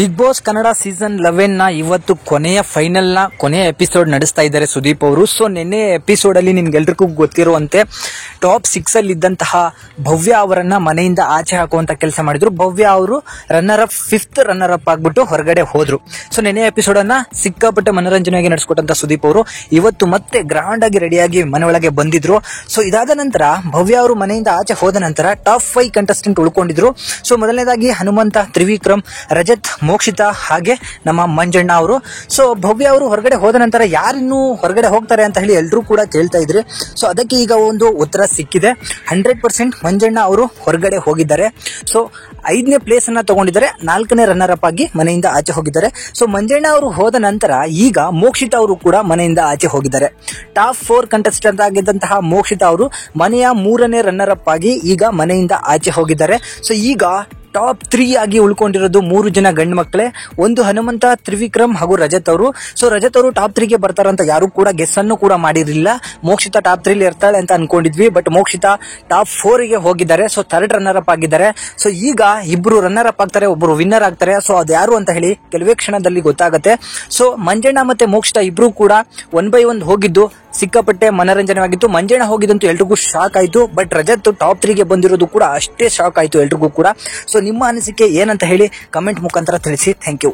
Big boss Kannada season 11 ನ ಇವತ್ತು ಕೊನೆಯ ಎಪಿಸೋಡ್ ನಡೆಸ್ತಾ ಇದ್ದಾರೆ ಸುದೀಪ್ ಅವರು. ಸೊ ನಿನ್ನೆ ಎಪಿಸೋಡ್ ಅಲ್ಲಿ ನಿಮ್ಗೆಲ್ರಿಗೂ ಗೊತ್ತಿರುವಂತೆ ಟಾಪ್ 6 ಅಲ್ಲಿ ಇದ್ದಂತಹ ಭವ್ಯ ಅವರನ್ನ ಮನೆಯಿಂದ ಆಚೆ ಹಾಕುವಂತ ಕೆಲಸ ಮಾಡಿದ್ರು. ಭವ್ಯ ಅವರು ಫಿಫ್ತ್ ರನ್ನರ್ ಅಪ್ ಆಗ್ಬಿಟ್ಟು ಹೊರಗಡೆ ಹೋದ್ರು. ಸೊ ನಿನ್ನೆ ಎಪಿಸೋಡ್ ಅನ್ನ ಸಿಕ್ಕಾಪಟ್ಟೆ ಮನೋರಂಜನೆಯಾಗಿ ನಡೆಸಿಕೊಟ್ಟಂತ ಸುದೀಪ್ ಅವರು ಇವತ್ತು ಮತ್ತೆ ಗ್ರಾಂಡ್ ಆಗಿ ರೆಡಿಯಾಗಿ ಮನೆ ಒಳಗೆ ಬಂದಿದ್ರು. ಸೊ ಇದಾದ ನಂತರ ಭವ್ಯ ಅವರು ಮನೆಯಿಂದ ಆಚೆ ಹೋದ ನಂತರ ಟಾಪ್ 5 ಕಂಟೆಸ್ಟೆಂಟ್ ಉಳ್ಕೊಂಡಿದ್ರು. ಸೊ ಮೊದಲನೇದಾಗಿ ಹನುಮಂತ, ತ್ರಿವಿಕ್ರಮ್, ರಜತ್, ಮೋಕ್ಷಿತಾ ಹಾಗೆ ನಮ್ಮ ಮಂಜಣ್ಣ ಅವರು. ಸೊ ಭವ್ಯ ಅವರು ಹೊರಗಡೆ ಹೋದ ನಂತರ ಯಾರಿನ್ನು ಹೊರಗಡೆ ಹೋಗ್ತಾರೆ ಅಂತ ಹೇಳಿ ಎಲ್ಲರೂ ಕೂಡ ಕೇಳ್ತಾ ಇದ್ರಿ. ಸೊ ಅದಕ್ಕೆ ಈಗ ಒಂದು ಉತ್ತರ ಸಿಕ್ಕಿದೆ. 100% ಮಂಜಣ್ಣ ಅವರು ಹೊರಗಡೆ ಹೋಗಿದ್ದಾರೆ. ಸೊ 5ನೇ ಪ್ಲೇಸ್ ಅನ್ನ ತಗೊಂಡಿದ್ದಾರೆ, 4ನೇ ರನ್ನರ್ ಅಪ್ ಆಗಿ ಮನೆಯಿಂದ ಆಚೆ ಹೋಗಿದ್ದಾರೆ. ಸೊ ಮಂಜಣ್ಣ ಅವರು ಹೋದ ನಂತರ ಈಗ ಮೋಕ್ಷಿತಾ ಅವರು ಕೂಡ ಮನೆಯಿಂದ ಆಚೆ ಹೋಗಿದ್ದಾರೆ. ಟಾಪ್ 4 ಕಂಟೆಸ್ಟೆಂಟ್ ಆಗಿದ್ದಂತಹ ಮೋಕ್ಷಿತಾ ಅವರು ಮನೆಯ 3ನೇ ರನ್ನರ್ ಅಪ್ ಆಗಿ ಈಗ ಮನೆಯಿಂದ ಆಚೆ ಹೋಗಿದ್ದಾರೆ. ಸೊ ಈಗ ಟಾಪ್ 3 ಆಗಿ ಉಳ್ಕೊಂಡಿರೋದು 3 ಜನ ಗಂಡು ಮಕ್ಕಳೇ. ಒಂದು ಹನುಮಂತ, ತ್ರಿವಿಕ್ರಮ್ ಹಾಗೂ ರಜತ್ ಅವರು. ಸೊ ರಜತ್ ಅವರು ಟಾಪ್ 3 ಗೆ ಬರ್ತಾರಂತ ಯಾರು ಕೂಡ ಗೆಸ್ ಅನ್ನು ಕೂಡ ಮಾಡಿರಲಿಲ್ಲ. ಮೋಕ್ಷಿತಾ ಟಾಪ್ 3 ಇರ್ತಾಳೆ ಅಂತ ಅನ್ಕೊಂಡಿದ್ವಿ, ಬಟ್ ಮೋಕ್ಷಿತಾ ಟಾಪ್ 4 ಗೆ ಹೋಗಿದ್ದಾರೆ. ಸೊ 3rd ರನ್ನರ್ ಅಪ್ ಆಗಿದ್ದಾರೆ. ಸೊ ಈಗ ಇಬ್ರು ರನ್ನರ್ ಅಪ್ ಆಗ್ತಾರೆ, ಒಬ್ರು ವಿನ್ನರ್ ಆಗ್ತಾರೆ. ಸೊ ಅದು ಯಾರು ಅಂತ ಹೇಳಿ ಕೆಲವೇ ಕ್ಷಣದಲ್ಲಿ ಗೊತ್ತಾಗುತ್ತೆ. ಸೊ ಮಂಜಣ್ಣ ಮತ್ತೆ ಮೋಕ್ಷಿತಾ ಇಬ್ರು ಕೂಡ 1 by 1 ಹೋಗಿದ್ದು ಸಿಕ್ಕಾಪಟ್ಟೆ ಮನರಂಜನೆವಾಗಿತ್ತು. ಮಂಜಣ್ಣ ಹೋಗಿದ್ದಂತೂ ಎಲ್ರಿಗೂ ಶಾಕ್ ಆಯ್ತು, ಬಟ್ ರಜತ್ ಟಾಪ್ 3 ಗೆ ಬಂದಿರೋದು ಕೂಡ ಅಷ್ಟೇ ಶಾಕ್ ಆಯ್ತು ಎಲ್ರಿಗೂ ಕೂಡ. ಸೊ ನಿಮ್ಮ ಅನಿಸಿಕೆ ಏನಂತ ಹೇಳಿ ಕಮೆಂಟ್ ಮುಖಾಂತರ ತಿಳಿಸಿ. Thank you.